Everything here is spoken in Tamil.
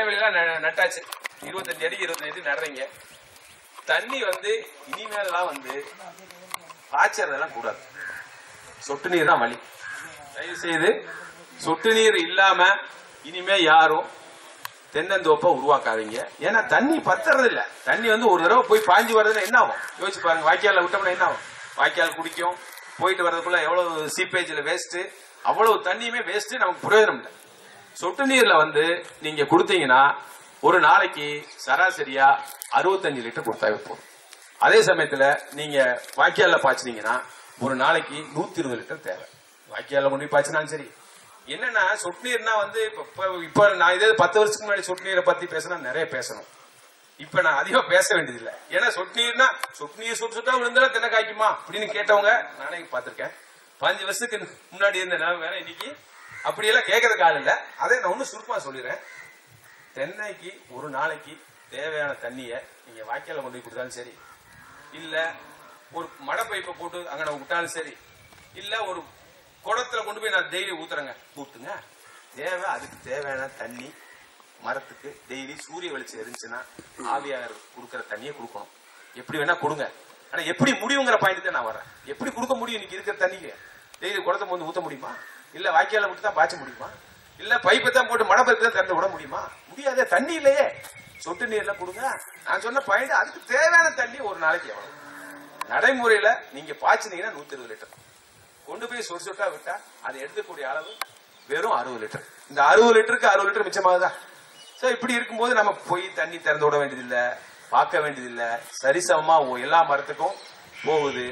வெளியெல்லாம் நட்டாச்சு, 25 அடி 25 அடி நடுறீங்க. தண்ணி இனிமேலாம் பாய்ச்சறதெல்லாம் கூடாது. சொட்டு நீர் தான் வழி. தயவு செய்து சொட்டு நீர் இல்லாம இனிமே யாரும் தென்னந்தோப்பை உருவாக்காதீங்க. ஏன்னா தண்ணி பத்துறது இல்ல. தண்ணி ஒரு தடவை போய் பாஞ்சு வர்றதுல என்ன ஆகும் யோசிச்சு பாருங்க. வாய்க்கால விட்டோம்னா என்ன ஆகும்? வாய்க்கால் குடிக்கும், போயிட்டு வர்றதுக்குள்ள எவ்வளவு சீப்பேஜ்ல வேஸ்ட், அவ்வளவு தண்ணியுமே வேஸ்ட், நமக்கு பிரயோஜனம் இல்லை. சொட்டு நீர்ல நீங்க கொடுத்தீங்கன்னா ஒரு நாளைக்கு சராசரியா 65 லிட்டர் கொடுத்தாவே போதும். அதே சமயத்துல நீங்க வாய்க்கால பாய்ச்சினீங்கன்னா ஒரு நாளைக்கு 120 லிட்டர் தேவை. வாய்க்கால கொண்டு போய் பாய்ச்சினாலும் சரி. என்னன்னா சொட்டு நீர்னா இப்ப நான் இதே 10 வருஷத்துக்கு முன்னாடி சொட்டு நீரை பத்தி பேசினா நிறைய பேசணும். இப்ப நான் அதிகமா பேச வேண்டியதில்லை. ஏன்னா சொட்டு நீர்னா சொட்டு நீர் சொட்டு சொட்டா விழுந்தாலும் தென்னை காய்க்குமா அப்படின்னு கேட்டவங்க நானே பாத்திருக்கேன். 5 வருஷத்துக்கு முன்னாடி இருந்த நிலைமை வேற, இன்னைக்கு அப்படியெல்லாம் கேட்கறதுக்கு ஆள் இல்ல. அதை நான் ஒன்னும் சுருக்கமா சொல்லிடுறேன். தென்னைக்கு ஒரு நாளைக்கு தேவையான தண்ணிய நீங்க வாய்க்கால கொண்டு போய் கொடுத்தாலும் சரி, இல்ல ஒரு மடை பைப்பை போட்டு அங்க விட்டாலும் சரி, இல்ல ஒரு குடத்துல கொண்டு போய் நான் டெய்லி ஊத்துறேங்க, ஊத்துங்க. அதுக்கு தேவையான தண்ணி மரத்துக்கு டெய்லி சூரிய வெளிச்சம் இருந்துச்சுன்னா ஆவியாக கொடுக்கற தண்ணியை கொடுக்கணும். எப்படி வேணா கொடுங்க. ஆனா எப்படி முடியுங்கிற பாயிண்ட் தான் நான் வரேன். எப்படி கொடுக்க முடியும்? இன்னைக்கு இருக்கிற தண்ணிக்கு டெய்லி குடத்தை ஊத்த முடியுமா? இல்ல வாய்க்கால விட்டு தான் பாய்ச்ச முடியுமா? இல்ல பைப்பை தான் போட்டு மழை பைப்பு தான் திறந்து விட முடியுமா? முடியாத. தண்ணி இல்லையே. சொட்டு நீர்ல கொடுங்க. நான் சொன்ன பாயிண்ட், அதுக்கு தேவையான தண்ணி ஒரு நாளைக்கு எவ்வளவு? நடைமுறையில நீங்க பாய்ச்சினீங்கன்னா 120 லிட்டர் கொண்டு போய் சொட்டு சொட்டா விட்டா அதை எடுத்துக்கூடிய அளவு வெறும் 60 லிட்டர். இந்த 60 லிட்டருக்கு 60 லிட்டர் மிச்சமாகுதா? இப்படி இருக்கும்போது நம்ம போய் தண்ணி திறந்து விட வேண்டியதில்லை, பார்க்க வேண்டியதில்லை. சரிசமமா எல்லா மரத்துக்கும் போகுது.